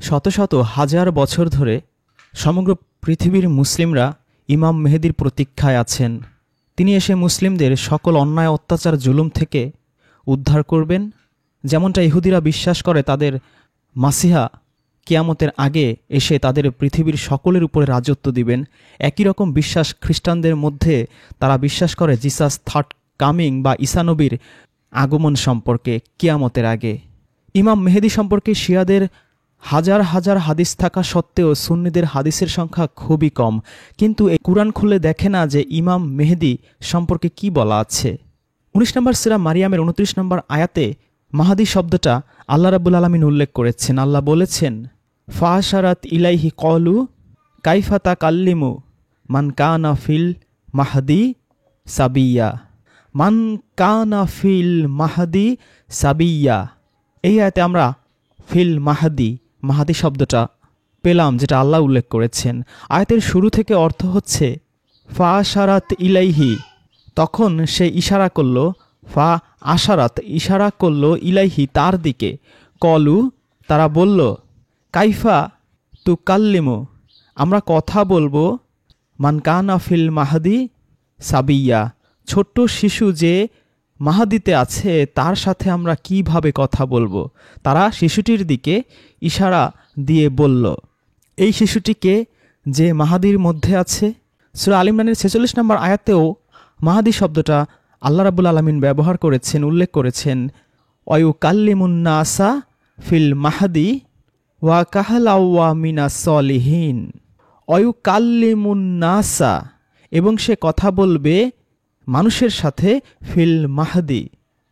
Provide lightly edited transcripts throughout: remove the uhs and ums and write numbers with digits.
শত শত হাজার বছর ধরে সমগ্র পৃথিবীর মুসলিমরা ইমাম মেহেদীর প্রতীক্ষায় আছেন। তিনি এসে মুসলিমদের সকল অন্যায় অত্যাচার জুলুম থেকে উদ্ধার করবেন। যেমনটা ইহুদিরা বিশ্বাস করে তাদের মাসিহা কিয়ামতের আগে এসে তাদের পৃথিবীর সকলের উপরে রাজত্ব দিবেন, একই রকম বিশ্বাস খ্রিস্টানদের মধ্যে। তারা বিশ্বাস করে জিসাস থার্ড কামিং বা ঈসা নবীর আগমন সম্পর্কে কিয়ামতের আগে। ইমাম মেহেদী সম্পর্কে শিয়াদের হাজার হাজার হাদিস থাকা সত্ত্বেও সুন্নিদের হাদিসের সংখ্যা খুবই কম। কিন্তু এই কুরআন খুলে দেখে না যে ইমাম মেহেদী সম্পর্কে কি বলা আছে। ১৯ নম্বর সূরা মারিয়ামের ২৯ নম্বর আয়াতে মাহাদি শব্দটা আল্লাহ রাব্বুল আলামিন উল্লেখ করেছেন। আল্লাহ বলেছেন, ফাশারাত ইলাইহি কলু কাইফা তাকাল্লিমু মান কানা ফিল মাহদি সাবিয়া। মান কানা ফিল মাহদি সাবিয়া। এই আয়াতে আমরা ফিল মাহাদি শব্দটা পেলাম, যেটা আল্লাহ উল্লেখ করেছেন। আয়াতের শুরু থেকে অর্থ হচ্ছে ফাশারাত ইলাইহি, তখন সে ইশারা করল। ফা আশারাত, ইশারা করল, ইলাইহি তার দিকে। কলু তারা বলল, কাইফা তু কাল্লিমু আমরা কথা বলবো, মান কানা ফিল মাহাদি সাবিয়া ছোট্ট শিশু যে মাহাদিতে আছে তার সাথে আমরা কিভাবে কথা বলবো। তারা শিশুটির দিকে ইশারা দিয়ে বলল। এই শিশুটিকে যে মাহাদির মধ্যে আছে, সূরা আল ইমরানের ৪৬ নম্বর আয়াতেও মাহাদি শব্দটা আল্লাহ রাব্বুল আলামিন ব্যবহার করেছেন, উল্লেখ করেছেন। ওয়ায়ুকাল্লিমুন নাসা ফিল মাহাদি ওয়া কাহলাওয়া মিনাস সলিহিন। ওয়ায়ুকাল্লিমুন নাসা, এবং সে কথা বলবে মানুষের সাথে ফিল মাহাদি,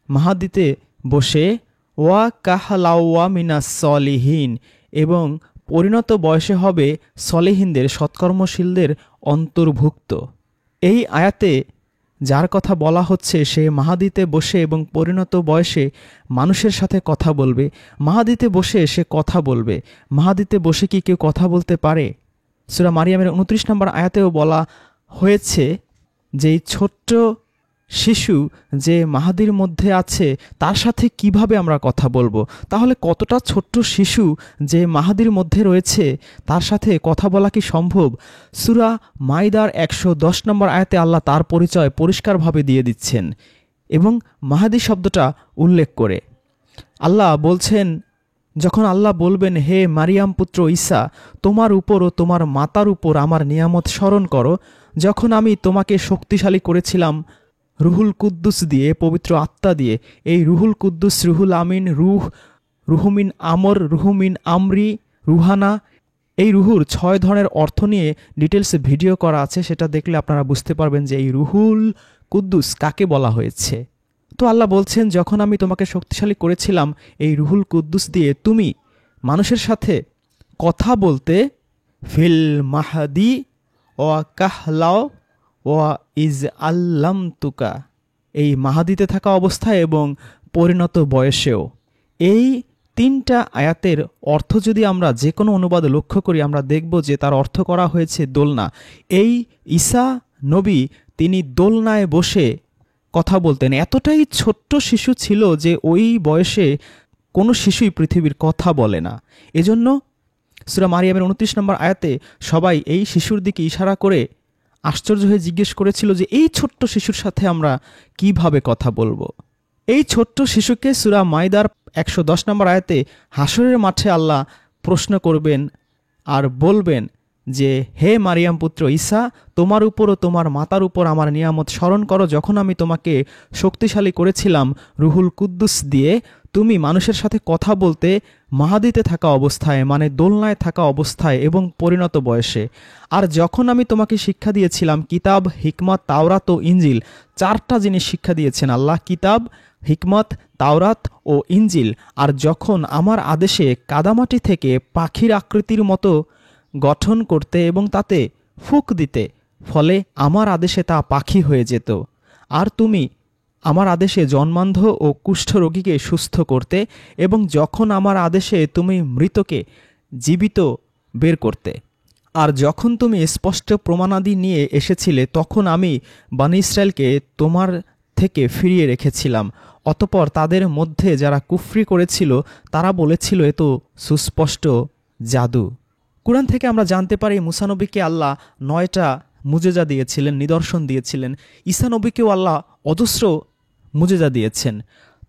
মাহাদিতে বসে, ওয়া কাহলাওয়া মিনাস সলিহিন, এবং পরিণত বয়সে হবে সলিহিনদের, সৎকর্মশীলদের অন্তর্ভুক্ত। এই আয়াতে যার কথা বলা হচ্ছে সে মাহাদিতে বসে এবং পরিণত বয়সে মানুষের সাথে কথা বলবে। মাহাদিতে বসে সে কথা বলবে। মাহাদিতে বসে কি কেউ কথা বলতে পারে? সূরা মারিয়ামের ২৯ নম্বর আয়াতেও বলা হয়েছে যে এই ছোট্ট শিশু যে মাহাদির মধ্যে আছে তার সাথে কিভাবে আমরা কথা বলবো। তাহলে কতটা ছোট্ট শিশু যে মাহাদির মধ্যে রয়েছে তার সাথে কথা বলা কি সম্ভব? সূরা মাইদার ১১০ নম্বর আয়াতে আল্লাহ তার পরিচয় পরিষ্কারভাবে দিয়ে দিচ্ছেন এবং মাহাদি শব্দটা উল্লেখ করে আল্লাহ বলছেন, যখন আল্লাহ বলবেন, হে মারিয়াম পুত্র ঈসা, তোমার উপর ও তোমার মাতার উপর আমার নিয়ামত স্মরণ করো, যখন আমি তোমাকে শক্তিশালী করেছিলাম রুহুল কুদ্দুস দিয়ে, পবিত্র আত্মা দিয়ে। এই রুহুল কুদ্দুস, রুহুল আমিন, রুহুমিন আমর, রুহুমিন আমরি, রুহানা, এই রুহুর ৬ ধরনের অর্থ নিয়ে ডিটেলসে ভিডিও করা আছে, সেটা দেখলে আপনারা বুঝতে পারবেন যে এই রুহুল কুদ্দুস কাকে বলা হয়েছে। তো আল্লাহ বলছেন, যখন আমি তোমাকে শক্তিশালী করেছিলাম এই রুহুল কুদ্দুস দিয়ে, তুমি মানুষের সাথে কথা বলতে ফিল মাহাদি ওয়া কাহলাও ওয়া ইজ আল্লাম তুকা, এই মাহাদিতে থাকা অবস্থায় এবং পরিণত বয়সেও। এই ৩টা আয়াতের অর্থ যদি আমরা যে কোনো অনুবাদ লক্ষ্য করি, আমরা দেখব যে তার অর্থ করা হয়েছে দোলনা। এই ঈসা নবী তিনি দোলনায় বসে কথা বলতেন। এতটাই ছোট্ট শিশু ছিল যে ওই বয়সে কোনো শিশুই পৃথিবীর কথা বলে না। এজন্য সূরা মারিয়ামের ২৯ নম্বর আয়াতে সবাই এই শিশুর দিকে ইশারা করে আশ্চর্য হয়ে জিজ্ঞেস করেছিল যে এই ছোট্ট শিশুর সাথে আমরা কিভাবে কথা বলবো। এই ছোট্ট শিশুকে সূরা মাইদার ১১০ নম্বর আয়াতে হাসরের মাঠে আল্লাহ প্রশ্ন করবেন আর বলবেন যে, হে মারিয়াম পুত্র ঈসা, তোমার উপর ও তোমার মাতার উপর আমার নিয়ামত স্মরণ করো, যখন আমি তোমাকে শক্তিশালী করেছিলাম রুহুল কুদ্দুস দিয়ে, তুমি মানুষের সাথে কথা বলতে মাহাদিতে থাকা অবস্থায়, মানে দোলনায় থাকা অবস্থায় এবং পরিণত বয়সে। আর যখন আমি তোমাকে শিক্ষা দিয়েছিলাম কিতাব, হিকমত, তাওরাত ও ইঞ্জিল, 4টা জিনিস শিক্ষা দিয়েছেন আল্লাহ, কিতাব, হিকমত, তাওরাত ও ইঞ্জিল। আর যখন আমার আদেশে কাদামাটি থেকে পাখির আকৃতির মতো গঠন করতে এবং তাতে ফুঁক দিতে, ফলে আমার আদেশে তা পাখি হয়ে যেত। আর তুমি আমার আদেশে জন্মান্ধ ও কুষ্ঠরোগীকে সুস্থ করতে, এবং যখন আমার আদেশে তুমি মৃতকে জীবিত বের করতে। আর যখন তুমি স্পষ্ট প্রমাণাদি নিয়ে এসেছিলে, তখন আমি বনী ইসরায়েলকে তোমার থেকে ফিরিয়ে রেখেছিলাম। অতঃপর তাদের মধ্যে যারা কুফরি করেছিল তারা বলেছিল, এ তো সুস্পষ্ট জাদু। কুরআন থেকে আমরা জানতে পারি মুসা নবীকে আল্লাহ 9টা মুজেজা দিয়েছিলেন, নিদর্শন দিয়েছিলেন। ঈসা নবীকেও আল্লাহ অজস্র মুজেজা দিয়েছেন।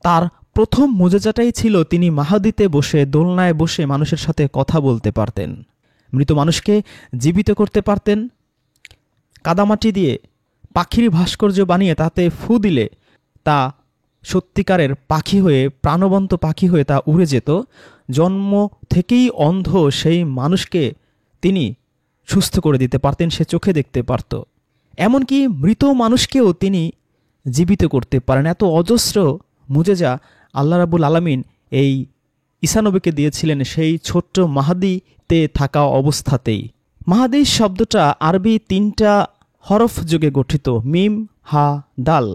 তার প্রথম মুজেজাটাই ছিল তিনি মাহাদিতে বসে, দোলনায় বসে মানুষের সাথে কথা বলতে পারতেন, মৃত মানুষকে জীবিত করতে পারতেন। কাদামাটি দিয়ে পাখির ভাস্কর্য বানিয়ে তাতে ফু দিলে তা সত্যিকারের পাখি হয়ে, প্রাণবন্ত পাখি হয়ে তা উড়ে যেত। জন্ম থেকেই অন্ধ সেই মানুষকে তিনি সুস্থ করে দিতে পারতেন, সে চোখে দেখতে পারত। এমনকি মৃত মানুষকেও তিনি জীবিত করতে পারেন। এত অজস্র মুজেজা আল্লাহ রাব্বুল আলামিন এই ঈসা নবীকে দিয়েছিলেন সেই ছোট্ট মাহাদিতে থাকা অবস্থাতেই। মাহাদি শব্দটা আরবি 3টা হরফ যোগে গঠিত, মিম, হা, দাল।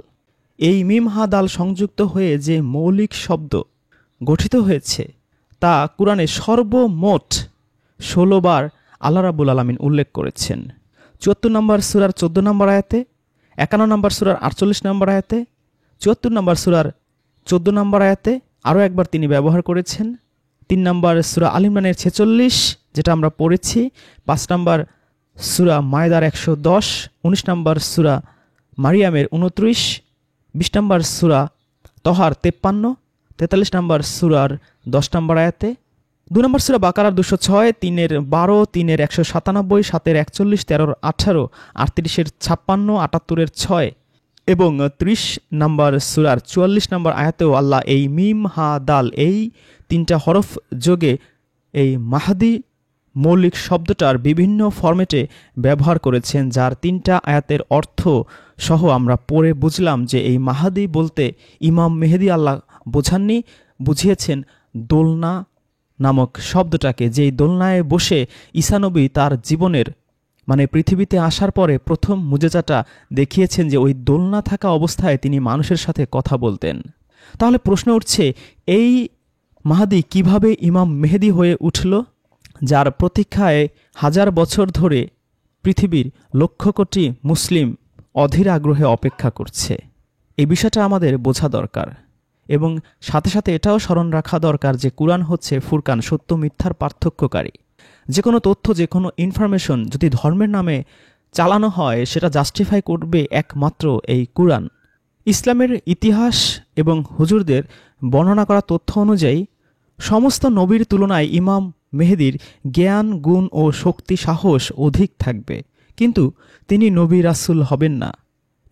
এই মিম, হা, দাল সংযুক্ত হয়ে যে মৌলিক শব্দ গঠিত হয়েছে তা কুরআনে সর্বমোট 16 বার আল্লাহ রাব্বুল আলামিন উল্লেখ করেছেন। 74 নম্বর সূরার 14 নম্বর আয়াতে, 51 নম্বর সূরার 48 নম্বর আয়াতে, 74 নম্বর সূরার 14 নম্বর আয়াতে আরও একবার তিনি ব্যবহার করেছেন। 3 নম্বর সূরা আল ইমরানের 46 যেটা আমরা পড়েছি, 5 নম্বর সূরা মায়দার 110, 19 নম্বর সূরা মারিয়ামের 29, 20 নম্বর সূরা তহার 53, 43 নম্বর সূরার 10 নম্বর আয়াতে, 2 নম্বর সূরা বাকারার 206, 3-এর 12, 3-এর 197, 7-এর 41, 13-এর 18, 38-এর 56, 78-এর 6 এবং 30 নম্বর সূরার 44 নম্বর আয়াতেও আল্লাহ এই মিম, হা, দাল এই 3টা হরফ যোগে এই মাহাদি মৌলিক শব্দটার বিভিন্ন ফরম্যাটে ব্যবহার করেছেন, যার 3টা আয়াতের অর্থ সহ আমরা পড়ে বুঝলাম যে এই মাহাদি বলতে ইমাম মেহেদী আল্লাহ বোঝাননি, বুঝিয়েছেন দোলনা নামক শব্দটাকে। যেই দোলনায় বসে ঈসা নবী তার জীবনের পৃথিবীতে আসার পরে প্রথম মুজেজাটা দেখিয়েছেন যে ওই দোলনা থাকা অবস্থায় তিনি মানুষের সাথে কথা বলতেন। তাহলে প্রশ্ন উঠছে, এই মাহাদি কিভাবে ইমাম মেহেদী হয়ে উঠল, যার প্রতীক্ষায় 1000 বছর ধরে পৃথিবীর লক্ষ কোটি মুসলিম অধীর আগ্রহে অপেক্ষা করছে? এই বিষয়টা আমাদের বোঝা দরকার এবং সাথে সাথে এটাও স্মরণ রাখা দরকার যে কুরআন হচ্ছে ফুরকান, সত্য মিথ্যার পার্থক্যকারী। যে কোনো তথ্য, যে কোনো ইনফরমেশন যদি ধর্মের নামে চালানো হয় সেটা জাস্টিফাই করবে একমাত্র এই কুরআন। ইসলামের ইতিহাস এবং হুজুরদের বর্ণনা করা তথ্য অনুযায়ী সমস্ত নবীর তুলনায় ইমাম মেহেদীর জ্ঞান, গুণ ও শক্তি, সাহস অধিক থাকবে, কিন্তু তিনি নবী রাসূল হবেন না।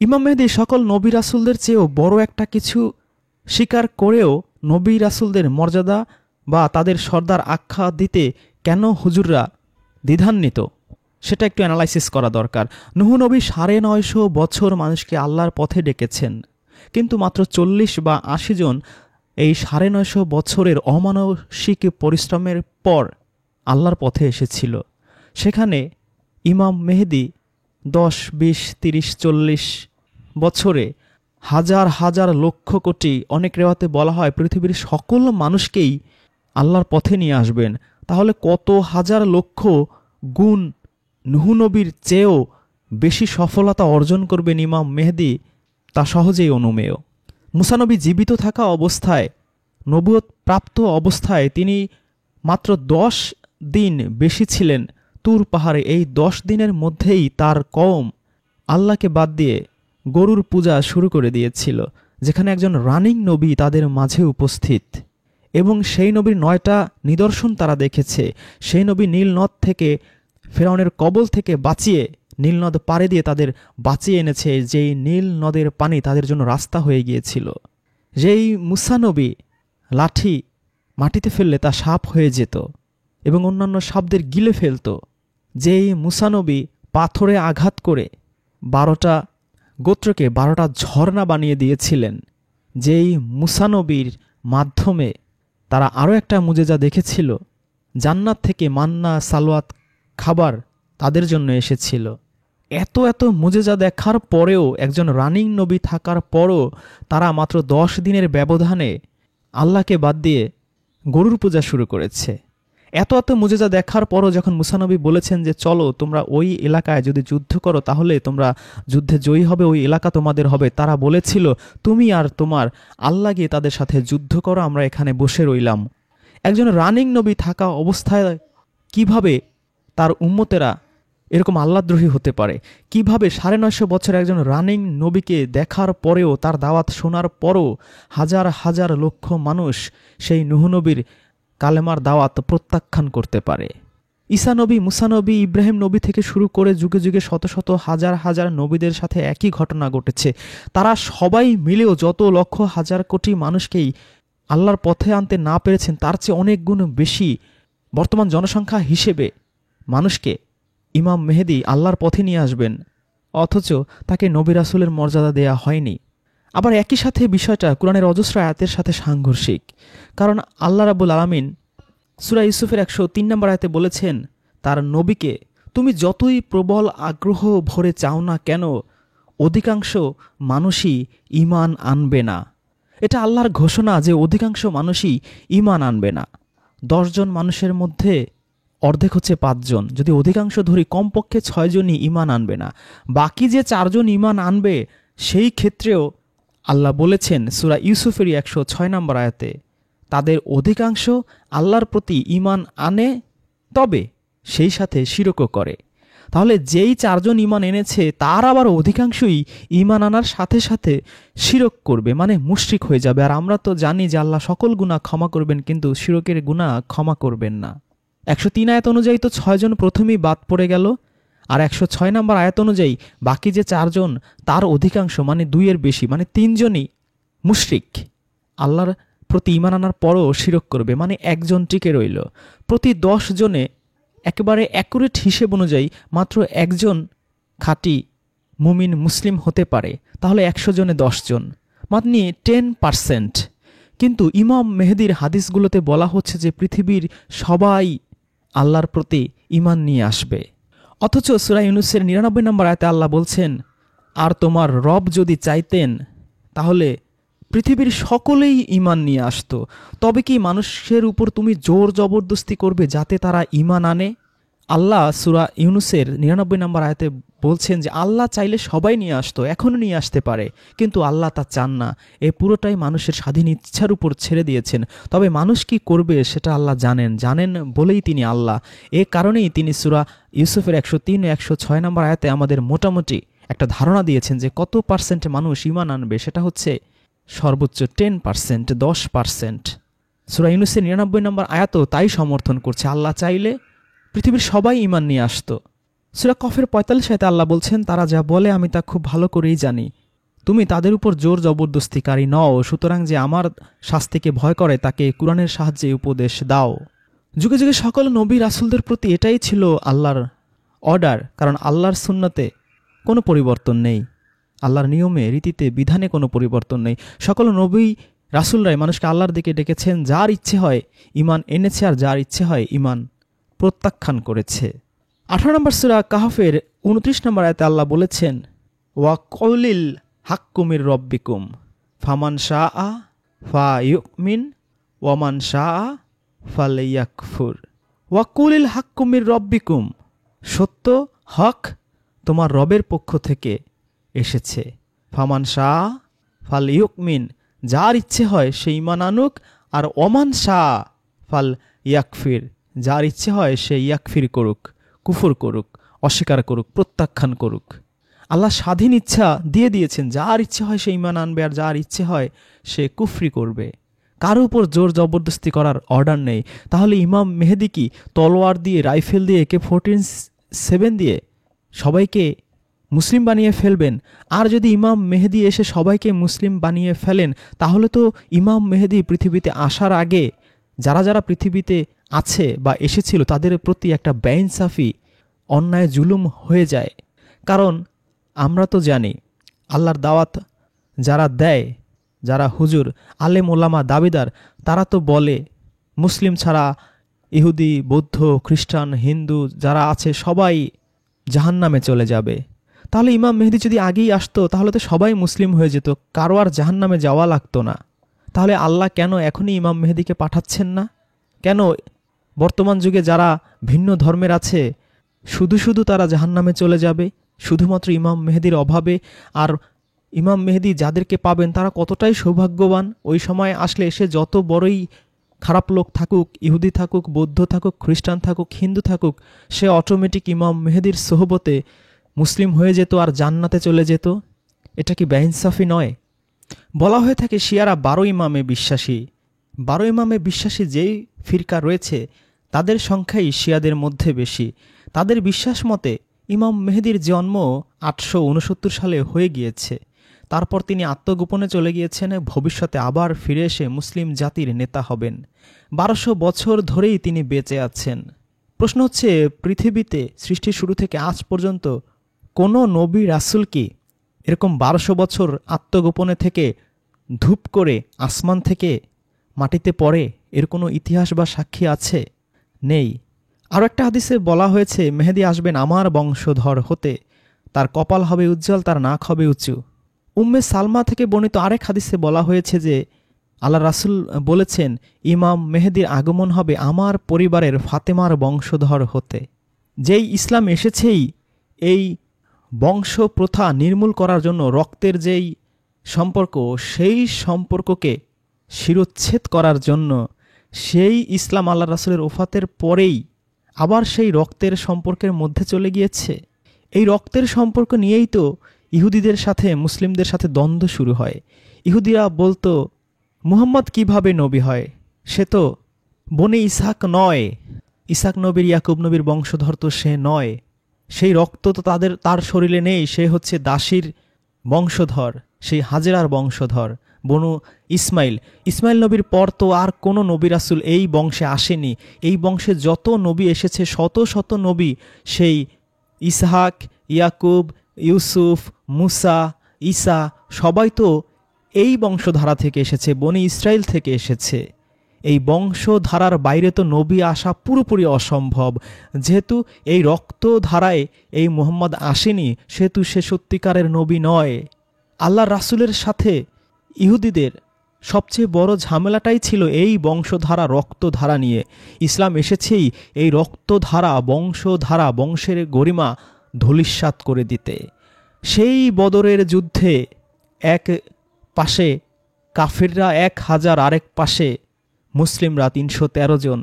ইমাম মেহেদী সকল নবী রাসূলদের চেয়েও বড় একটা কিছু স্বীকার করেও নবী রাসূলদের মর্যাদা বা তাদের সর্দার আখ্যা দিতে কেন হুজুররা দ্বিধান্বিত, সেটা একটু অ্যানালাইসিস করা দরকার। নূহ নবী 950 বছর মানুষকে আল্লাহর পথে ডেকেছেন, কিন্তু মাত্র 40 বা 80 জন এই 950 বছরের অমানসিক পরিশ্রমের পর আল্লাহর পথে এসেছিল। সেখানে ইমাম মেহেদী 10, 20, 30, 40 বছরে হাজার হাজার লক্ষ কোটি, অনেক রেওয়াতে বলা হয় পৃথিবীর সকল মানুষকেই আল্লাহর পথে নিয়ে আসবেন। তাহলে কত হাজার লক্ষ গুণ নূহ নবীর চেয়েও বেশি সফলতা অর্জন করবেন ইমাম মেহেদী, তা সহজেই অনুমেয়। মুসা নবী জীবিত থাকা অবস্থায়, নবুয়ত প্রাপ্ত অবস্থায় তিনি মাত্র 10 দিন বেশি ছিলেন তুর পাহাড়ে। এই 10 দিনের মধ্যেই তার কওম আল্লাহকে বাদ দিয়ে গরুর পূজা শুরু করে দিয়েছিল, যেখানে একজন রানিং নবী তাদের মাঝে উপস্থিত এবং সেই নবীর 9টা নিদর্শন তারা দেখেছে। সেই নবী নীল নদ থেকে, ফেরাউনের কবল থেকে বাঁচিয়ে নীল নদ পাড়ে দিয়ে তাদের বাঁচিয়ে এনেছে, যেই নীল নদের পানি তাদের জন্য রাস্তা হয়ে গিয়েছিল। যেই মুসা নবী লাঠি মাটিতে ফেললে তা সাপ হয়ে যেত এবং অন্যান্য সাপদের গিলে ফেলত। যেই মুসা নবী পাথরে আঘাত করে 12টা গোত্রকে 12টা ঝর্ণা বানিয়ে দিয়েছিলেন। যেই মুসা নবীর মাধ্যমে তারা আরও একটা মুজেজা দেখেছিল, জান্নাত থেকে মান্না সালোয়াত খাবার তাদের জন্য এসেছিল। এত এত মুজেজা দেখার পরেও, একজন রানিং নবী থাকার পরও তারা মাত্র 10 দিনের ব্যবধানে আল্লাহকে বাদ দিয়ে গরুর পূজা শুরু করেছে। এত এত মুজেজা দেখার পরও যখন মুসা নবী বলেছেন যে চলো তোমরা ওই এলাকায় যদি যুদ্ধ করো তাহলে তোমরা যুদ্ধে জয়ী হবে, ওই এলাকা তোমাদের হবে, তারা বলেছিল তুমি আর তোমার আল্লাহ গিয়ে তাদের সাথে যুদ্ধ করো, আমরা এখানে বসে রইলাম। একজন রানিং নবী থাকা অবস্থায় কিভাবে তার উম্মতেরা এরকম আল্লাহদ্রোহী হতে পারে, কিভাবে 950 বছর একজন রানিং নবীকে দেখার পরেও, তার দাওয়াত শোনার পরও হাজার হাজার লক্ষ মানুষ সেই নূহ নবীর কালেমার দাওয়াত প্রত্যাখ্যান করতে পারে। ঈসা নবী, মুসা নবী, ইব্রাহিম নবী থেকে শুরু করে যুগে যুগে শত শত হাজার হাজার নবীদের সাথে একই ঘটনা ঘটেছে। তারা সবাই মিলেও যত লক্ষ হাজার কোটি মানুষকেই আল্লাহর পথে আনতে না পেরেছেন, তার চেয়ে অনেক গুণ বেশি বর্তমান জনসংখ্যা হিসেবে মানুষকে ইমাম মেহেদী আল্লাহর পথে নিয়ে আসবেন, অথচ তাকে নবী রাসূলের মর্যাদা দেয়া হয়নি। আবার একই সাথে বিষয়টা কোরআনের অজস্র আয়াতের সাথে সাংঘর্ষিক। কারণ আল্লাহ রাব্বুল আলামিন সূরা ইউসুফের 103 নম্বর আয়াতে বলেছেন তার নবীকে, তুমি যতই প্রবল আগ্রহ ভরে চাও না কেন, অধিকাংশ মানুষই ঈমান আনবে না। এটা আল্লাহর ঘোষণা যে অধিকাংশ মানুষই ঈমান আনবে না। 10 জন মানুষের মধ্যে অর্ধেক হচ্ছে 5 জন, যদি অধিকাংশ ধরি কমপক্ষে 6 জনই ঈমান আনবে না। বাকি যে 4 জন ঈমান আনবে, সেই ক্ষেত্রেও আল্লাহ বলেছেন সূরা ইউসুফেরই 106 নম্বর আয়াতে, তাদের অধিকাংশ আল্লাহর প্রতি ঈমান আনে, তবে সেই সাথে শিরকও করে। তাহলে যেই 4 জন ঈমান এনেছে তার আবার অধিকাংশই ঈমান আনার সাথে সাথে শিরক করবে, মানে মুশরিক হয়ে যাবে। আর আমরা তো জানি যে আল্লাহ সকল গুনাহ ক্ষমা করবেন, কিন্তু শিরকের গুনাহ ক্ষমা করবেন না। 103 আয়াত অনুযায়ী তো 6 জন প্রথমেই বাদ পড়ে গেল, আর 106 নম্বর আয়াত অনুযায়ী বাকি যে 4 জন, তার অধিকাংশ মানে 2-এর বেশি, মানে 3 জনই মুশরিক, আল্লাহর প্রতি ঈমান আনার পরও শিরক করবে, মানে 1 জন টিকে রইল। প্রতি 10 জনে একেবারে অ্যাকুরেট হিসেব অনুযায়ী মাত্র 1 জন খাঁটি মুমিন মুসলিম হতে পারে। তাহলে 100 জনে 10 জন, মানে 10%। কিন্তু ইমাম মেহেদীর হাদিসগুলোতে বলা হচ্ছে যে পৃথিবীর সবাই আল্লাহর প্রতি ঈমান নিয়ে আসবে। অথচ সূরা ইউনূসের 99 নম্বর আয়াতে আল্লাহ বলছেন, আর তোমার রব যদি চাইতেন তাহলে পৃথিবীর সকলেই ঈমান নিয়ে আসতো। তবে কি মানুষের উপর তুমি জোর জবরদস্তি করবে যাতে তারা ঈমান আনে? আল্লাহ সূরা ইউনূসের 99 নম্বর আয়াতে বলছেন যে আল্লাহ চাইলে সবাই নিয়ে আসতো, এখনও নিয়ে আসতে পারে, কিন্তু আল্লাহ তা চান না। এ পুরোটাই মানুষের স্বাধীন ইচ্ছার উপর ছেড়ে দিয়েছেন। তবে মানুষ কি করবে সেটা আল্লাহ জানেন বলেই তিনি আল্লাহ। এ কারণেই তিনি সূরা ইউসুফের 103 ও 106 নম্বর আয়াতে আমাদের মোটামুটি একটা ধারণা দিয়েছেন যে কত পার্সেন্ট মানুষ ঈমান আনবে। সেটা হচ্ছে সর্বোচ্চ 10%, 10%। সূরা ইউনূসের 99 নম্বর আয়াতও তাই সমর্থন করছে, আল্লাহ চাইলে পৃথিবীর সবাই ঈমান নিয়ে আসতো। সূরা কফের 45 আয়াতে আল্লাহ বলছেন, তারা যা বলে আমি তা খুব ভালো করেই জানি, তুমি তাদের উপর জোর জবরদস্তিকারী নও, সুতরাং যে আমার শাস্তিকে ভয় করে তাকে কুরআনের সাহায্যে উপদেশ দাও। যুগে যুগে সকল নবী রাসূলদের প্রতি এটাই ছিল আল্লাহর অর্ডার, কারণ আল্লাহর সুন্নতে কোনো পরিবর্তন নেই, আল্লাহর নিয়মে রীতিতে বিধানে কোনো পরিবর্তন নেই। সকল নবী রাসূলরাই মানুষকে আল্লাহর দিকে ডেকেছেন, যার ইচ্ছে হয় ঈমান এনেছে, আর যার ইচ্ছে হয় ঈমান প্রত্যাখ্যান করেছে। 18 নম্বর সূরা কাহফের 29 নম্বর আয়াতে আল্লাহ বলেছেন, ওয়া কওলিল হাক্কু মির রব্বিকুম ফামান শাআ ফায়ুমিন ওয়া মান শাআ ফালইয়াকফুর। ওয়া কওলিল হাক্কু মির রব্বিকুম, সত্য হক তোমার রবের পক্ষ থেকে এসেছে। ফামান শাআ ফালইউমিন, যার ইচ্ছে হয় সে ঈমান আনুক, আর ওমান শাআ ফালইয়াকফির, যার ইচ্ছে হয় সে ইয়াকফির করুক, কুফর করুক, অস্বীকার করুক, প্রত্যাখ্যান করুক। আল্লাহ স্বাধীন ইচ্ছা দিয়ে দিয়েছেন, যার ইচ্ছে হয় সে ঈমান আনবে, আর যার ইচ্ছে হয় সে কুফরি করবে। কারো উপর জোর জবরদস্তি করার অর্ডার নেই। তাহলে ইমাম মেহেদী কি তলোয়ার দিয়ে, রাইফেল দিয়ে, AK-47 দিয়ে সবাইকে মুসলিম বানিয়ে ফেলবেন? আর যদি ইমাম মেহেদী এসে সবাইকে মুসলিম বানিয়ে ফেলেন, তাহলে তো ইমাম মেহেদী পৃথিবীতে আসার আগে যারা যারা পৃথিবীতে আছে বা এসেছিল তাদের প্রতি একটা বেইনসাফি, অন্যায়, জুলুম হয়ে যায়। কারণ আমরা তো জানি আল্লাহর দাওয়াত যারা দেয়, যারা হুজুর, আলেম, ওলামা, দাবিদার, তারা তো বলে মুসলিম ছাড়া ইহুদি, বৌদ্ধ, খ্রিস্টান, হিন্দু যারা আছে সবাই জাহান্নামে চলে যাবে। তাহলে ইমাম মেহেদী যদি আগেই আসতো তাহলে তো সবাই মুসলিম হয়ে যেত, কারো আর জাহান্নামে যাওয়া লাগতো না। তাহলে আল্লাহ কেন এখনই ইমাম মেহেদীকে পাঠাচ্ছেন না? কেন বর্তমান যুগে যারা ভিন্ন ধর্মের আছে শুধু শুধু তারা জাহান্নামে চলে যাবে শুধুমাত্র ইমাম মেহেদীর অভাবে? আর ইমাম মেহেদী যাদেরকে পাবেন তারা কতটাই সৌভাগ্যবান, ওই সময় আসলে এসে যত বড়ই খারাপ লোক থাকুক, ইহুদি থাকুক, বৌদ্ধ থাকুক, খ্রিস্টান থাকুক, হিন্দু থাকুক, সে অটোমেটিক ইমাম মেহেদির সোহবতে মুসলিম হয়ে যেত আর জান্নাতে চলে যেত। এটা কি বেইনসাফি নয়? বলা হয়ে থাকে শিয়ারা 12 ইমামে বিশ্বাসী। 12 ইমামে বিশ্বাসী যেই ফিরকা রয়েছে তাদের সংখ্যাই শিয়াদের মধ্যে বেশি। তাদের বিশ্বাস মতে ইমাম মেহেদির জন্ম 869 সালে হয়ে গিয়েছে। তারপর তিনি আত্মগোপনে চলে গিয়েছেন, ভবিষ্যতে আবার ফিরে এসে মুসলিম জাতির নেতা হবেন। 1200 বছর ধরেই তিনি বেঁচে আছেন। প্রশ্ন হচ্ছে, পৃথিবীতে সৃষ্টির শুরু থেকে আজ পর্যন্ত কোনো নবী রাসূল কি এরকম 1200 বছর আত্মগোপনে থেকে ধূপ করে আসমান থেকে মাটিতে পড়ে? এর কোনো ইতিহাস বা সাক্ষী আছে? নেই। আরও একটা হাদিসে বলা হয়েছে মেহেদী আসবেন আমার বংশধর হতে, তার কপাল হবে উজ্জ্বল, তার নাক হবে উঁচু। উম্মে সালমা থেকে বর্ণিত আরেক হাদিসে বলা হয়েছে যে আল্লাহ রাসূল বলেছেন ইমাম মেহেদীর আগমন হবে আমার পরিবারের ফাতেমার বংশধর হতে। যেই ইসলাম এসেছেই এই বংশ প্রথা নির্মূল করার জন্য, রক্তের যেই সম্পর্ক সেই সম্পর্ককে শিরোচ্ছেদ করার জন্য, সেই ইসলাম আল্লাহ রাসূলের ওফাতের পরেই আবার সেই রক্তের সম্পর্কের মধ্যে চলে গিয়েছে। এই রক্তের সম্পর্ক নিয়েই তো ইহুদিদের সাথে মুসলিমদের সাথে দ্বন্দ্ব শুরু হয়। ইহুদিরা বলতো মুহাম্মদ কিভাবে নবী হয়? সে তো বনে ইসহাক নয়, ইসহাক নবীর ইয়াকুব নবীর বংশধর তো সে নয়, সেই রক্ত তো তার শরীরে নেই, সে হচ্ছে দাসীর বংশধর, সেই হাজেরার বংশধর, বনু ইসমাইল নবীর পর তো আর কোনো নবী রাসূল এই বংশে আসেনি। এই বংশে যত নবী এসেছে, শত শত নবী সেই ইসহাক, ইয়াকুব, ইউসুফ, মুসা, ঈসা সবাই তো এই বংশধারা থেকে এসেছে, বনি ইসরাইল থেকে এসেছে। এই বংশধারার বাইরে তো নবী আসা পুরোপুরি অসম্ভব। যেহেতু এই রক্তধারায় এই মুহাম্মদ আসেনি, সেহেতু সে সত্যিকারের নবী নয়। আল্লাহ রাসূলের সাথে ইহুদিদের সবচেয়ে বড় ঝামেলাটাই ছিল এই বংশধারা, রক্তধারা নিয়ে। ইসলাম এসেছেই এই রক্তধারা, বংশধারা, বংশের গরিমা ধূলিসাৎ করে দিতে। সেই বদরের যুদ্ধে এক পাশে কাফিররা 1000, আরেক পাশে মুসলিমরা 313 জন।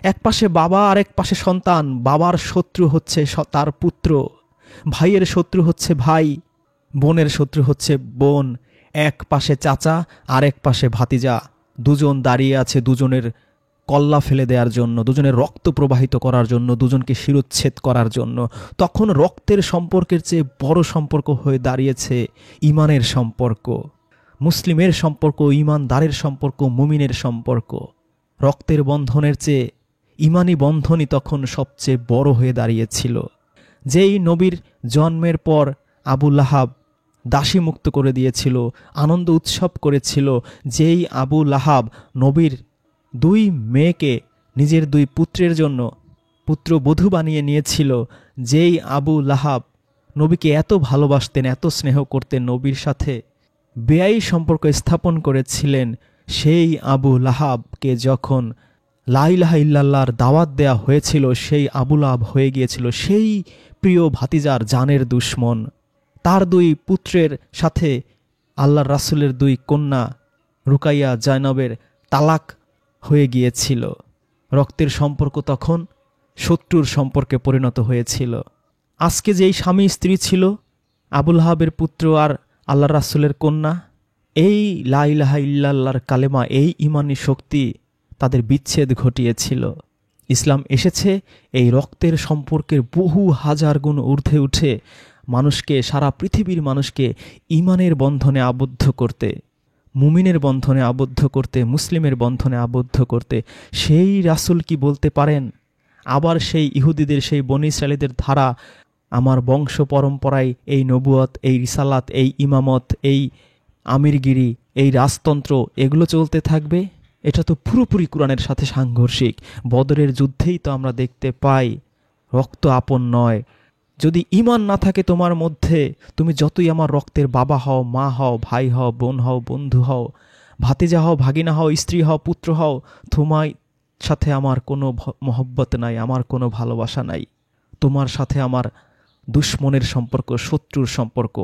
এক পাশে বাবা, আরেক পাশে সন্তান। বাবার শত্রু হচ্ছে তার পুত্র, ভাইয়ের শত্রু হচ্ছে ভাই, বোনের শত্রু হচ্ছে বোন। এক পাশে চাচা, আরেক পাশে ভাতিজা। দুজন দাঁড়িয়ে আছে দুজনের কল্লা ফেলে দেওয়ার জন্য, দুজনের রক্ত প্রবাহিত করার জন্য, দুজনকে শিরোচ্ছেদ করার জন্য। তখন রক্তের সম্পর্কের চেয়ে বড় সম্পর্ক হয়ে দাঁড়িয়েছে ইমানের সম্পর্ক, মুসলিমের সম্পর্ক, ইমানদারের সম্পর্ক, মুমিনের সম্পর্ক। রক্তের বন্ধনের চেয়ে ইমানি বন্ধনই তখন সবচেয়ে বড় হয়ে দাঁড়িয়েছিল। যেই নবীর জন্মের পর আবু লাহাব দাসী মুক্ত করে দিয়েছিল, আনন্দ উৎসব করেছিল, যেই আবু লাহাব নবীর 2 মেয়েকে নিজের 2 পুত্রের জন্য পুত্রবধূ বানিয়ে নিয়েছিল, যেই আবু লাহাব নবীকে এত ভালোবাসতেন, এত স্নেহ করতেন, নবীর সাথে বেয়াই সম্পর্ক স্থাপন করেছিলেন, সেই আবু লাহাবকে যখন লা ইলাহা ইল্লাল্লাহর দাওয়াত দেয়া হয়েছিল, সেই আবু লাহাব হয়ে গিয়েছিল সেই প্রিয় ভাতিজার জানের দুশ্মন। তার 2 পুত্রের সাথে আল্লাহর রাসূলের 2 কন্যা রুকাইয়া, জায়নবের তালাক হয়ে গিয়েছিল। রক্তের সম্পর্ক তখন শত্রুর সম্পর্কে পরিণত হয়েছিল। আজকে যেই স্বামী স্ত্রী ছিল, আবু লাহাবের পুত্র আর আল্লাহর রাসূলের কন্যা, এই লা ইলাহা ইল্লাল্লাহর কালেমা, এই ইমানি শক্তি তাদের বিচ্ছেদ ঘটিয়েছিল। ইসলাম এসেছে এই রক্তের সম্পর্কের বহু হাজার গুণ ঊর্ধ্বে উঠে মানুষকে, সারা পৃথিবীর মানুষকে ইমানের বন্ধনে আবদ্ধ করতে, মুমিনের বন্ধনে আবদ্ধ করতে, মুসলিমের বন্ধনে আবদ্ধ করতে। সেই রাসূল কি বলতে পারেন আবার সেই ইহুদিদের, সেই বনী ইসরাঈলীদের ধারা, আমার বংশ পরম্পরায় এই নবুয়ত, এই রিসালাত, এই ইমামত, এই আমিরগিরি, এই রাজতন্ত্র এগুলো চলতে থাকবে? এটা তো পুরোপুরি কোরআনের সাথে সাংঘর্ষিক। বদরের যুদ্ধেই তো আমরা দেখতে পাই রক্ত আপন নয়। যদি ঈমান না থাকে তোমার মধ্যে, তুমি যতই আমার রক্তের বাবা হও, মা হও, ভাই হও, বোন হও, বন্ধু হও, ভাতিজা হও, ভাগিনা হও, স্ত্রী হও, পুত্র হও, তোমার সাথে আমার কোনো মহব্বত নাই, আমার কোনো ভালোবাসা নাই। তোমার সাথে আমার দুশ্মনের সম্পর্ক, শত্রুর সম্পর্ক।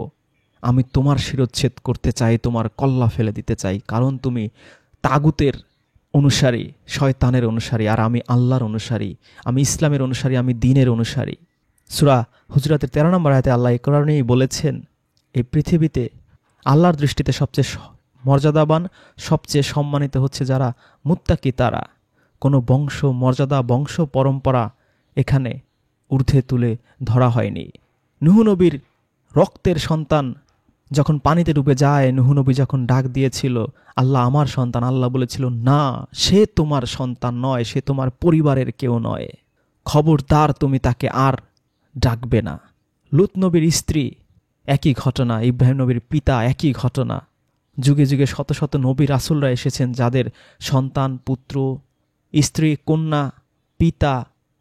আমি তোমার শিরোচ্ছেদ করতে চাই, তোমার কল্লা ফেলে দিতে চাই, কারণ তুমি তাগুতের অনুসারী, শয়তানের অনুসারী, আর আমি আল্লাহর অনুসারী, আমি ইসলামের অনুসারী, আমি দ্বীনের অনুসারী। সূরা হুজরাতের 13 নম্বর আয়াতে আল্লাহ এই কারণেই বলেছেন, এই পৃথিবীতে আল্লাহর দৃষ্টিতে সবচেয়ে মর্যাদাবান, সবচেয়ে সম্মানিত হচ্ছে যারা মুত্তাকি, তারা। কোনো বংশ মর্যাদা, বংশ পরম্পরা এখানে ঊর্ধ্বে তুলে ধরা হয়নি। নূহ নবীর রক্তের সন্তান যখন পানিতে ডুবে যায়, নূহ নবী যখন ডাক দিয়েছিল, আল্লাহ আমার সন্তান, আল্লাহ বলেছিল, না, সে তোমার সন্তান নয়, সে তোমার পরিবারের কেউ নয়, খবরদার তুমি তাকে আর ডাকবে না। লূত নবীর স্ত্রী, একই ঘটনা। ইব্রাহিম নবীর পিতা, একই ঘটনা। যুগে যুগে শত শত নবী রাসূলরা এসেছেন যাদের সন্তান, পুত্র, স্ত্রী, কন্যা, পিতা,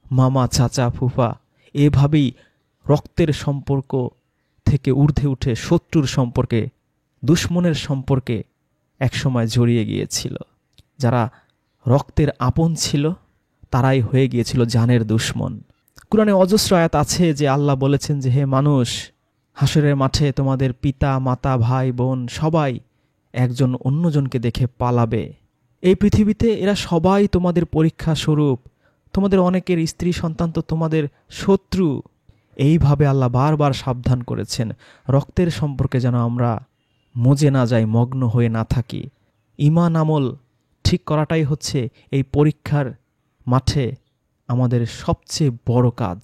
মামা, চাচা, ফুফা এভাবেই রক্তের সম্পর্ক থেকে ঊর্ধ্বে উঠে শত্রুর সম্পর্কে, দুশ্মনের সম্পর্কে একসময় জড়িয়ে গিয়েছিল। যারা রক্তের আপন ছিল তারাই হয়ে গিয়েছিল জানের দুশ্মন। কুরআনে অজস্র আয়াত আছে যে আল্লাহ বলেছেন যে, হে মানুষ, হাসরের মাঠে তোমাদের পিতা, মাতা, ভাই, বোন সবাই একজন অন্যজনকে দেখে পালাবে। এই পৃথিবীতে এরা সবাই তোমাদের পরীক্ষা স্বরূপ। তোমাদের অনেকের স্ত্রী সন্তান তো তোমাদের শত্রু। এইভাবে আল্লাহ বারবার সাবধান করেছেন রক্তের সম্পর্কে যেন আমরা মজে না যাই, মগ্ন হয়ে না থাকি। ঈমান আমল ঠিক করাটাই হচ্ছে এই পরীক্ষার মাঠে আমাদের সবচেয়ে বড় কাজ।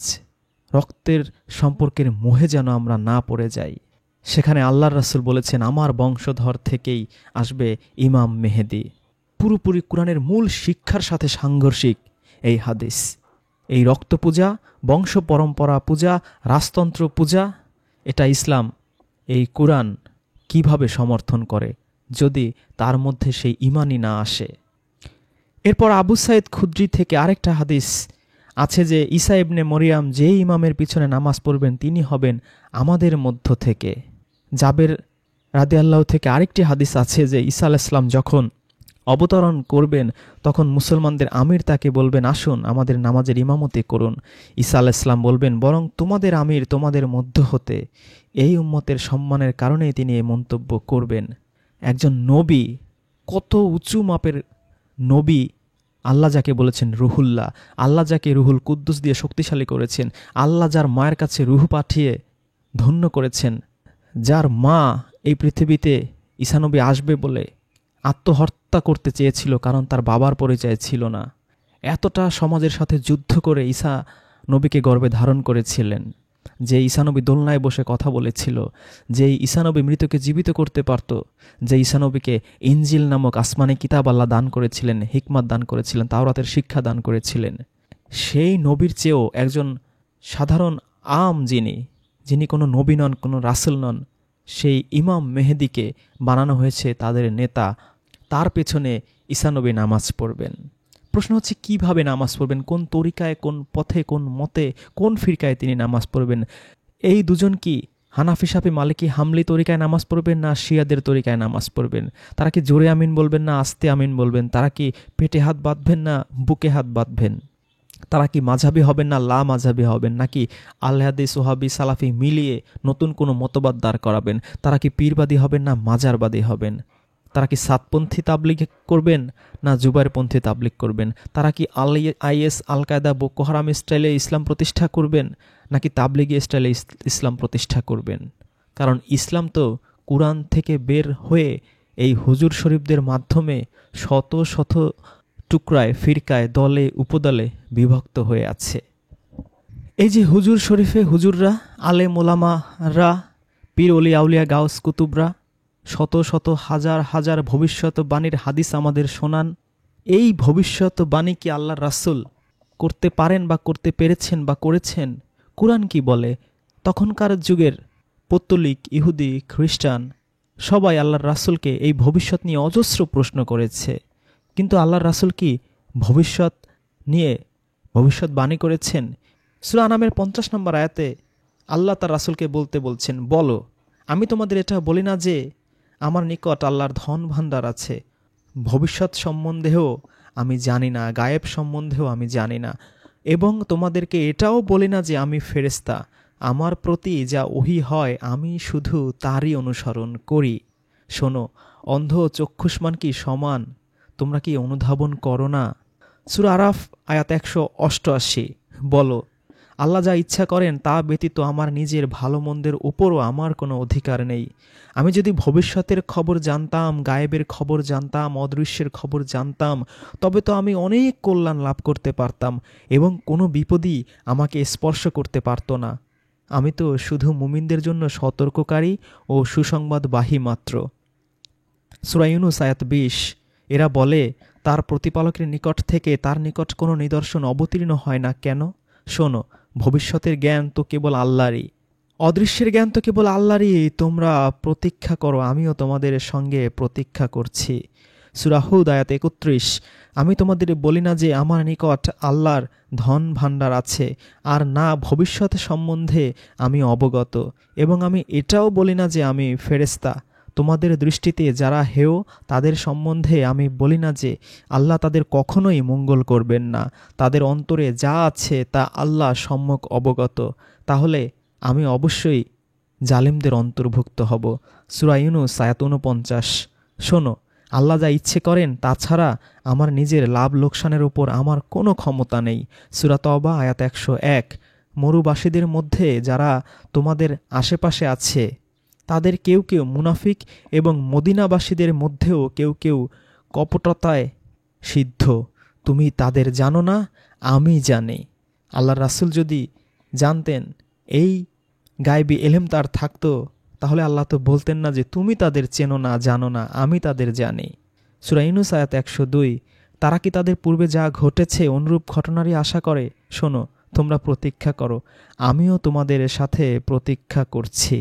রক্তের সম্পর্কের মোহে যেন আমরা না পড়ে যাই। সেখানে আল্লাহর রাসূল বলেছেন, আমার বংশধর থেকেই আসবে ইমাম মেহেদী। পুরোপুরি কুরআনের মূল শিক্ষার সাথে সাংঘর্ষিক এই হাদিস। এই রক্ত পূজা, বংশ পরম্পরা পূজা, রাজতন্ত্র পূজা, এটা ইসলাম, এই কুরআন কিভাবে সমর্থন করে যদি তার মধ্যে সেই ঈমানই না আসে? এরপর আবু সাঈদ খুদরি থেকে আরেকটা হাদিস আছে যে ঈসা ইবনে মরিয়াম যে ইমামের পিছনে নামাজ পড়বেন তিনি হবেন আমাদের মধ্য থেকে। জাবের রাদিয়াল্লাহু থেকে আরেকটি হাদিস আছে যে ঈসা আলাইহিস সালাম যখন অবতরণ করবেন তখন মুসলমানদের আমির তাকে বলবেন, আসুন আমাদের নামাজের ইমামতি করুন। ঈসা আলাইহিস সালাম বলবেন, বরং তোমাদের আমির তোমাদের মধ্য হতে। এই উম্মতের সম্মানের কারণেই তিনি এই মন্তব্য করবেন। একজন নবী, কত উঁচু মাপের নবী, আল্লাহ যাকে বলেছেন রুহুল্লাহ, আল্লাহ যাকে রুহুল কুদ্দুস দিয়ে শক্তিশালী করেছেন, আল্লাহ যার মায়ের কাছে রুহ পাঠিয়ে ধন্য করেছেন, যার মা এই পৃথিবীতে ঈসা নবী আসবে বলে আত্মহত্যা করতে চেয়েছিল কারণ তার বাবার পরিচয় ছিল না, এতটা সমাজের সাথে যুদ্ধ করে ঈসা নবীকে গর্ভে ধারণ করেছিলেন, যে ঈসা নবী দোলনায় বসে কথা বলেছিল, যে ঈসা নবী মৃতকে জীবিত করতে পারত, যে ঈসা নবীকে ইনজিল নামক আসমানি কিতাব আল্লাহ দান করেছিলেন, হিকমত দান করেছিলেন, তাওরাতের শিক্ষা দান করেছিলেন, সেই নবীর চেয়েও একজন সাধারণ যিনি কোনো নবী নন, কোনো রাসূল নন, সেই ইমাম মেহেদীকে বানানো হয়েছে তাদের নেতা। তার পেছনে ঈসা নবী নামাজ পড়বেন। প্রশ্ন হচ্ছে কিভাবে নামাজ পড়বেন, কোন তরিকায়, কোন পথে, কোন মতে, কোন ফিরকায় তিনি নামাজ পড়বেন? এই দুজন কি হানাফি, শাফি, মালিকি, হামলি তরিকায় নামাজ পড়বেন না শিয়াদের তরিকায় নামাজ পড়বেন? তারা কি জোরে আমিন বলবেন না আস্তে আমিন বলবেন? তারা কি পেটে হাত বাঁধবেন না বুকে হাত বাঁধবেন? তারা কি মাঝহাবি হবেন না লা মাঝহাবি হবেন? নাকি আহলে হাদিস, ওহাবি, সালাফি মিলিয়ে নতুন কোনো মতবাদ দাঁড় করাবেন? তারা কি পীরবাদী হবেন না মাজারবাদী হবেন? তারা কি সাতপন্থী তাবলিগ করবেন না জুবাইরপন্থী তাবলিগ করবেন? তারা কি আইএস, আল কায়দা, বোকো হারাম স্টাইলে ইসলাম প্রতিষ্ঠা করবেন নাকি তাবলিগি স্টাইলে ইসলাম প্রতিষ্ঠা করবেন? কারণ ইসলাম তো কুরআন থেকে বের হয়ে এই হুজুর শরীফদের মাধ্যমে শত শত টুকরায়, ফিরকায়, দলে, উপদলে বিভক্ত হয়ে আছে। এই যে হুজুর শরীফে হুজুররা, আলেম ওলামারা, পীর ওলিয়া আউলিয়া, গাউস কুতুবরা শত শত হাজার হাজার ভবিষ্যৎবাণীর হাদিস আমাদের শোনান। এই ভবিষ্যৎবাণী কি আল্লাহর রাসূল করতে পারেন বা করতে পেরেছেন বা করেছেন? কুরআন কি বলে? তখনকার যুগের পৌত্তলিক, ইহুদি, খ্রিস্টান সবাই আল্লাহর রাসূলকে এই ভবিষ্যৎ নিয়ে অজস্র প্রশ্ন করেছে, কিন্তু আল্লাহর রাসূল কি ভবিষ্যৎ নিয়ে ভবিষ্যৎবাণী করেছেন? সূরা আনামের 50 নম্বর আয়াতে আল্লাহ তার রাসূলকে বলছেন, বলো, আমি তোমাদের এটা বলি না যে আমার নিকট আল্লাহর ধন ভাণ্ডার আছে, ভবিষ্যৎ সম্বন্ধেও আমি জানি না, গায়েব সম্বন্ধেও আমি জানি না, এবং তোমাদেরকে এটাও বলি না যে আমি ফেরেশতা, আমার প্রতি যা ওহী হয় আমি শুধু তারই অনুসরণ করি। শোনো, অন্ধ ও চক্ষুষ্মান কি সমান? তোমরা কি অনুধাবন করো না? সূরা আরাফ আয়াত 188। বলো, আল্লাহ যা ইচ্ছা করেন তা ব্যতীত আমার নিজের ভালো মন্দের উপরও আমার কোনো অধিকার নেই। আমি যদি ভবিষ্যতের খবর জানতাম, গায়েবের খবর জানতাম, অদৃশ্যের খবর জানতাম, তবে তো আমি অনেক কল্যাণ লাভ করতে পারতাম এবং কোনো বিপদই আমাকে স্পর্শ করতে পারত না। আমি তো শুধু মুমিনদের জন্য সতর্ককারী ও সুসংবাদবাহী মাত্র। সূরা ইউনূস আয়াত 20। এরা বলে, তার প্রতিপালকের নিকট থেকে তার নিকট কোনো নিদর্শন অবতীর্ণ হয় না কেন? শোনো, ভবিষ্যতের জ্ঞান তো কেবল আল্লাহরই, অদৃশ্যের জ্ঞান তো কেবল আল্লাহরই। তোমরা প্রতীক্ষা করো, আমিও তোমাদের সঙ্গে প্রতীক্ষা করছি। সূরা হুদ আয়াত 31। আমি তোমাদের বলি না যে আমার নিকট আল্লাহর ধন ভাণ্ডার আছে, আর না ভবিষ্যৎ সম্বন্ধে আমি অবগত, এবং আমি এটাও বলি না যে আমি ফেরেশতা। তোমাদের দৃষ্টিতে যারা হেয় তাদের সম্বন্ধে আমি বলি না যে আল্লাহ তাদের কখনোই মঙ্গল করবেন না। তাদের অন্তরে যা আছে তা আল্লাহ সম্যক অবগত। তাহলে আমি অবশ্যই জালিমদের অন্তর্ভুক্ত হব। সূরা ইউনূস আয়াত 49। শোনো, আল্লাহ যা ইচ্ছে করেন তাছাড়া আমার নিজের লাভ লোকসানের উপর আমার কোনো ক্ষমতা নেই। সূরা তওবা আয়াত 101। মরুবাসীদের মধ্যে যারা তোমাদের আশেপাশে আছে তাদের কেউ কেউ মুনাফিক, এবং মদিনাবাসীদের মধ্যেও কেউ কেউ কপটতায় সিদ্ধ। তুমি তাদের জানো না, আমি জানি। আল্লাহর রাসূল যদি জানতেন, এই গায়বী এলেম তার থাকতো, তাহলে আল্লাহ তো বলতেন না যে তুমি তাদের চেনো না, জানো না, আমি তাদের জানি। সূরা ইউনূস আয়াত 102। তারা কি তাদের পূর্বে যা ঘটেছে অনুরূপ ঘটনারই আশা করে? শোনো, তোমরা প্রতীক্ষা করো, আমিও তোমাদের সাথে প্রতীক্ষা করছি।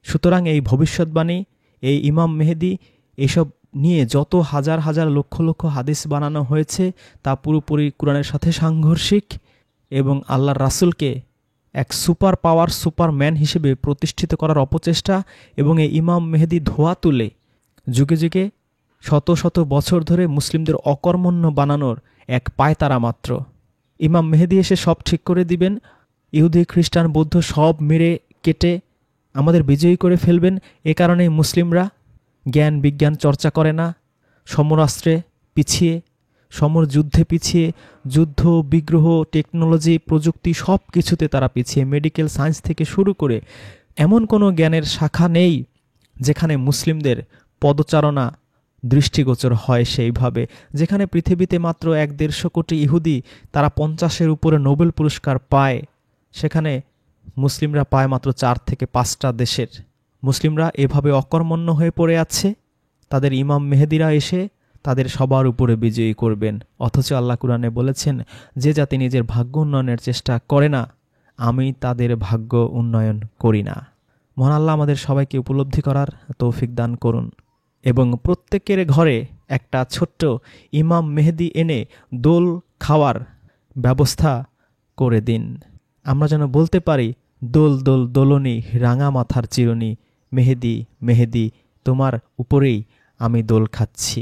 সুতরাং এই ভবিষ্যৎবাণী, এই ইমাম মেহেদী, এসব নিয়ে যত হাজার হাজার লক্ষ লক্ষ হাদিস বানানো হয়েছে তা পুরোপুরি কোরআনের সাথে সাংঘর্ষিক এবং আল্লাহর রাসূলকে এক সুপার পাওয়ার, সুপারম্যান হিসেবে প্রতিষ্ঠিত করার অপচেষ্টা, এবং এই ইমাম মেহেদী ধোয়া তুলে যুগে যুগে শত শত বছর ধরে মুসলিমদের অকর্মণ্য বানানোর এক পায়তারা মাত্র। ইমাম মেহেদী এসে সব ঠিক করে দিবেন, ইহুদি খ্রিস্টান বৌদ্ধ সব মেরে কেটে আমাদের বিজয়ী করে ফেলবেন। এ কারণেই মুসলিমরা জ্ঞান বিজ্ঞান চর্চা করে না, সমরাস্ত্রে পিছিয়ে, সমর যুদ্ধে পিছিয়ে, যুদ্ধ বিগ্রহ, টেকনোলজি, প্রযুক্তি সব কিছুতে তারা পিছিয়ে। মেডিকেল সায়েন্স থেকে শুরু করে এমন কোনো জ্ঞানের শাখা নেই যেখানে মুসলিমদের পদচারণা দৃষ্টিগোচর হয় সেইভাবে। যেখানে পৃথিবীতে মাত্র 1-1.5 কোটি ইহুদি তারা 50-এর উপরে নোবেল পুরস্কার পায়, সেখানে মুসলিমরা পায় মাত্র 4 থেকে 5টা দেশের। মুসলিমরা এভাবে অকর্মণ্য হয়ে পড়ে আছে। তাদের ইমাম মেহেদীরা এসে তাদের সবার উপরে বিজয়ী করবেন। অথচ আল্লাহ কুরআনে বলেছেন, যে জাতি নিজের ভাগ্য উন্নয়নের চেষ্টা করে না, আমি তাদের ভাগ্য উন্নয়ন করি না। মহান আল্লাহ আমাদের সবাইকে উপলব্ধি করার তৌফিক দান করুন এবং প্রত্যেকের ঘরে একটা ছোট্ট ইমাম মেহেদী এনে দোল খাওয়ার ব্যবস্থা করে দিন। আমরা যেন বলতে পারি, দোল দোল দোলনি, রাঙা মাথার চিরুনি, মেহেদী মেহেদী, তোমার উপরেই আমি দোল খাচ্ছি।